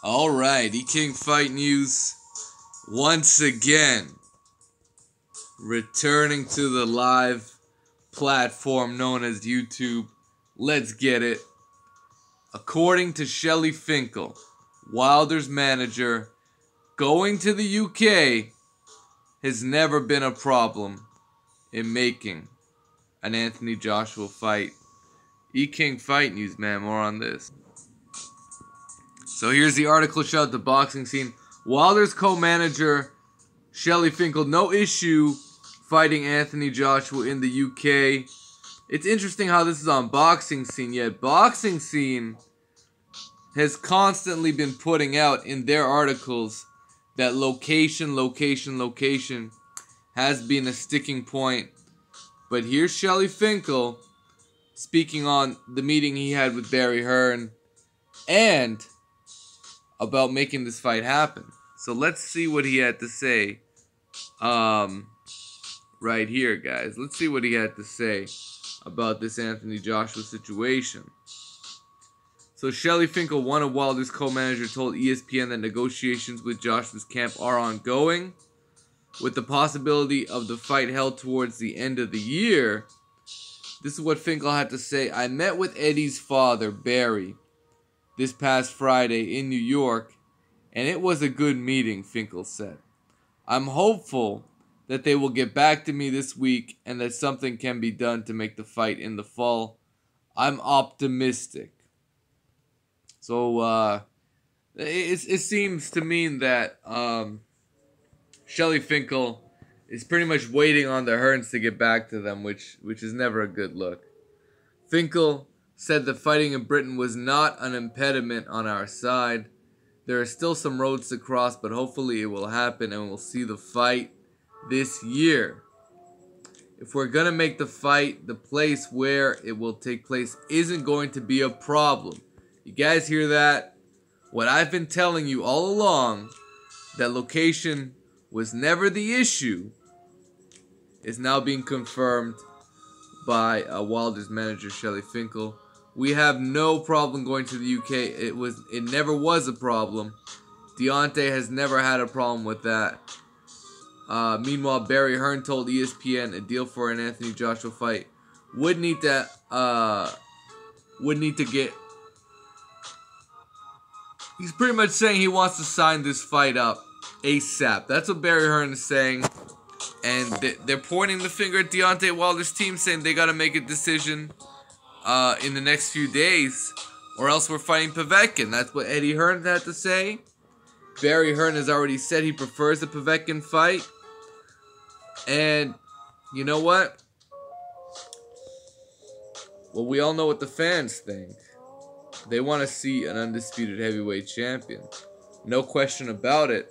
Alright, E-King Fight News once again returning to the live platform known as YouTube. Let's get it. According to Shelly Finkel, Wilder's manager, going to the UK has never been a problem in making an Anthony Joshua fight. E-King Fight News, man, more on this. So here's the article, shout out the boxing scene. Wilder's co-manager, Shelly Finkel, no issue fighting Anthony Joshua in the UK. It's interesting how this is on boxing scene, yet boxing scene has constantly been putting out in their articles that location has been a sticking point. But here's Shelly Finkel speaking on the meeting he had with Hearn and about making this fight happen. So let's see what he had to say right here, guys. Let's see what he had to say about this Anthony Joshua situation. So Shelly Finkel, one of Wilder's co-manager, told ESPN that negotiations with Joshua's camp are ongoing, with the possibility of the fight held towards the end of the year. This is what Finkel had to say. I met with Eddie's father, Barry, this past Friday in New York, and it was a good meeting, Finkel said. I'm hopeful that they will get back to me this week and that something can be done to make the fight in the fall. I'm optimistic. So, it seems to mean that Shelly Finkel is pretty much waiting on the Hearns to get back to them, which is never a good look. Finkel said that fighting in Britain was not an impediment on our side. There are still some roads to cross, but hopefully it will happen and we'll see the fight this year. If we're going to make the fight, the place where it will take place isn't going to be a problem. You guys hear that? What I've been telling you all along, that location was never the issue, is now being confirmed by Wilder's manager, Shelly Finkel. We have no problem going to the UK. It never was a problem. Deontay has never had a problem with that. Meanwhile, Hearn told ESPN a deal for an Anthony Joshua fight would need to get. He's pretty much saying he wants to sign this fight up ASAP. That's what Hearn is saying. And they're pointing the finger at Deontay Wilder's team, saying they got to make a decision in the next few days, or else we're fighting Povetkin. That's what Eddie Hearn had to say. Hearn has already said he prefers the Povetkin fight. And you know what? Well, we all know what the fans think. They want to see an undisputed heavyweight champion. No question about it.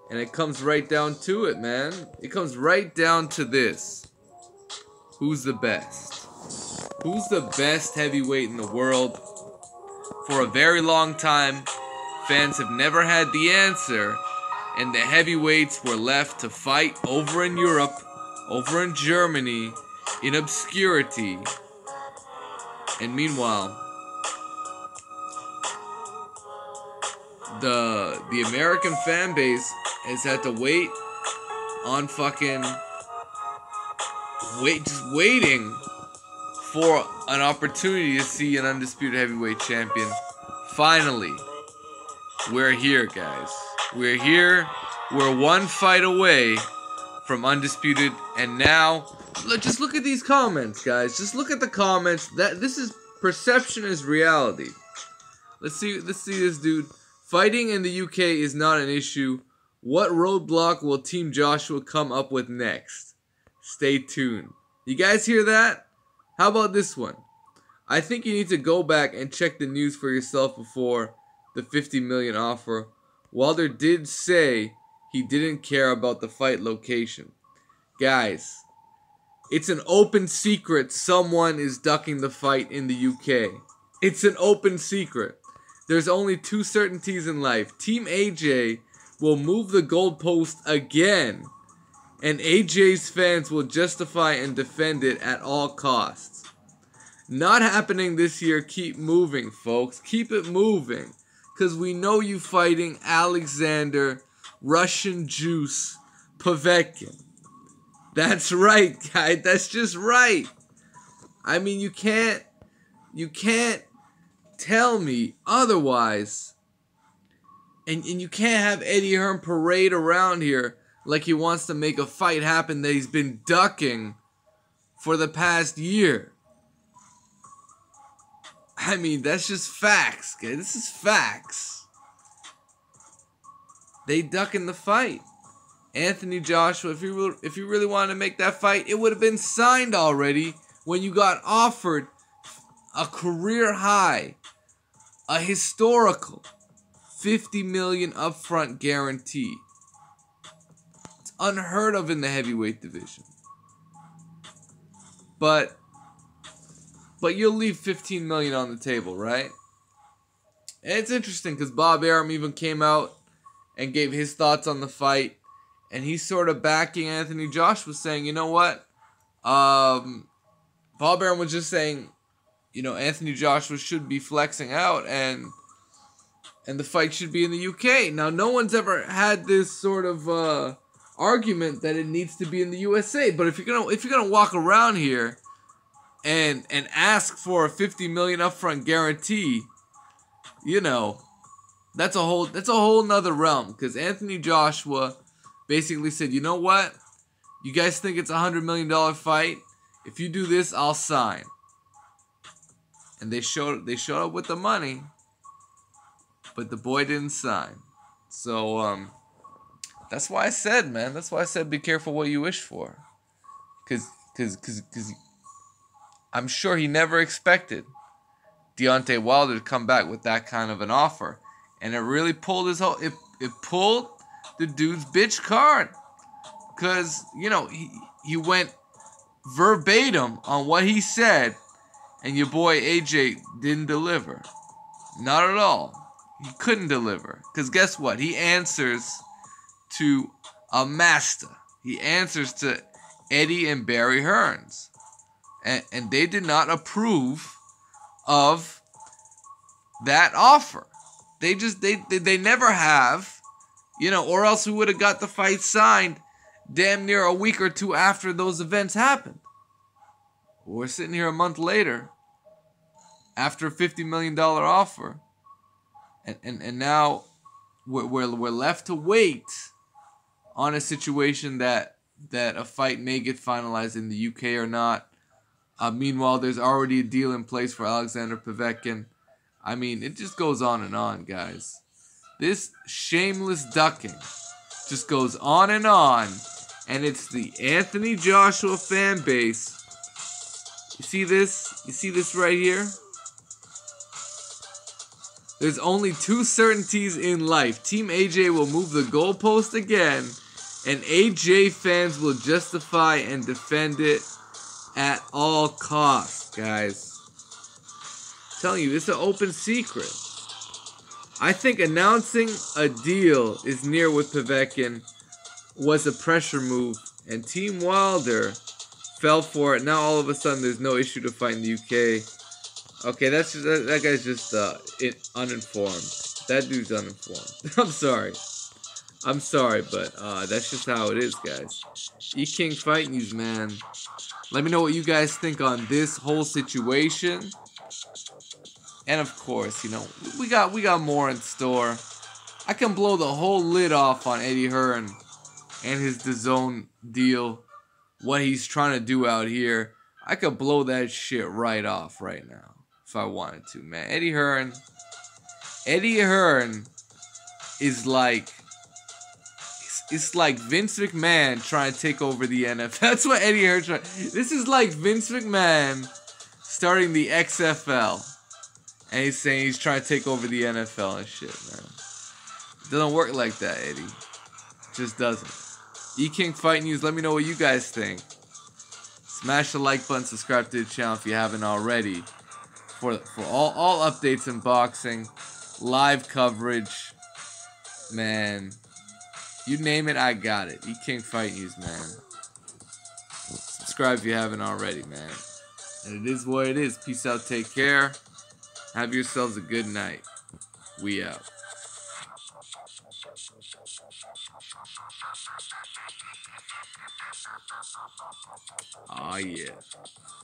And it comes right down to it, man. It comes right down to this. Who's the best? Who's the best heavyweight in the world? For a very long time, fans have never had the answer, and the heavyweights were left to fight over in Europe, over in Germany, in obscurity. And meanwhile, the American fan base has had to wait on just waiting for an opportunity to see an undisputed heavyweight champion. Finally, we're here, guys. We're here. We're one fight away from undisputed, and now just look at these comments, guys. Just look at the comments. This is perception is reality. Let's see this dude. Fighting in the UK is not an issue. What roadblock will Team Joshua come up with next? Stay tuned. You guys hear that? How about this one? I think you need to go back and check the news for yourself before the $50 million offer. Wilder did say he didn't care about the fight location. Guys, it's an open secret someone is ducking the fight in the UK. It's an open secret. There's only two certainties in life. Team AJ will move the goalpost again, and AJ's fans will justify and defend it at all costs. Not happening this year. Keep moving, folks. Keep it moving. Because we know you fighting Alexander Russian Juice Povetkin. That's right, guys. That's just right. I mean, you can't tell me otherwise. And you can't have Eddie Hearn parade around here like he wants to make a fight happen that he's been ducking for the past year. I mean, that's just facts, guys. This is facts. They ducking the fight. Anthony Joshua, if you really wanted to make that fight, it would have been signed already when you got offered a career high, a historical $50 million upfront guarantee. It's unheard of in the heavyweight division. But you'll leave $15 million on the table, right? And it's interesting because Bob Arum even came out and gave his thoughts on the fight, and he's sort of backing Anthony Joshua, saying, you know what? Bob Arum was just saying, you know, Anthony Joshua should be flexing out, and the fight should be in the UK. Now, no one's ever had this sort of argument that it needs to be in the USA. But if you're gonna walk around here and ask for a $50 million upfront guarantee, you know, that's a whole nother realm. Because Anthony Joshua basically said, you know what? You guys think it's a $100 million fight? If you do this, I'll sign. And they showed up with the money, but the boy didn't sign. So that's why I said, man. That's why I said be careful what you wish for. Cause I'm sure he never expected Deontay Wilder to come back with that kind of an offer. And it really pulled his whole it pulled the dude's bitch card. Cause, you know, he went verbatim on what he said, and your boy AJ didn't deliver. Not at all. He couldn't deliver. Because guess what? He answers to a master. He answers to Eddie and Barry Hearns. And they did not approve of that offer. They never have, you know, or else we would have got the fight signed damn near a week or two after those events happened. We're sitting here a month later after a $50 million offer. And now we're left to wait on a situation that a fight may get finalized in the UK or not. Meanwhile, there's already a deal in place for Alexander Povetkin. I mean, it just goes on, guys. This shameless ducking just goes on, and it's the Anthony Joshua fan base. You see this? You see this right here? There's only two certainties in life. Team AJ will move the goalpost again, and AJ fans will justify and defend it at all costs, guys. I'm telling you, it's an open secret. I think announcing a deal is near with Povetkin was a pressure move, and Team Wilder fell for it. Now all of a sudden there's no issue to fight in the UK. Okay, that's just, that guy's just uninformed. That dude's uninformed. I'm sorry, but that's just how it is, guys. E-King Fight News, man. Let me know what you guys think on this whole situation. And of course, you know, we got more in store. I can blow the whole lid off on Eddie Hearn and his DAZN deal. What he's trying to do out here. I could blow that shit right off right now if I wanted to, man. Eddie Hearn is like, it's like Vince McMahon trying to take over the NFL. That's what Eddie Hearn tried. This is like Vince McMahon starting the XFL. And he's saying he's trying to take over the NFL and shit, man. It doesn't work like that, Eddie. It just doesn't. E-King Fight News, let me know what you guys think. Smash the like button, subscribe to the channel if you haven't already. For all updates in boxing, live coverage, man. You name it, I got it. E-King Fight News, man. Subscribe if you haven't already, man. And it is what it is. Peace out, take care. Have yourselves a good night. We out. Ah, yeah.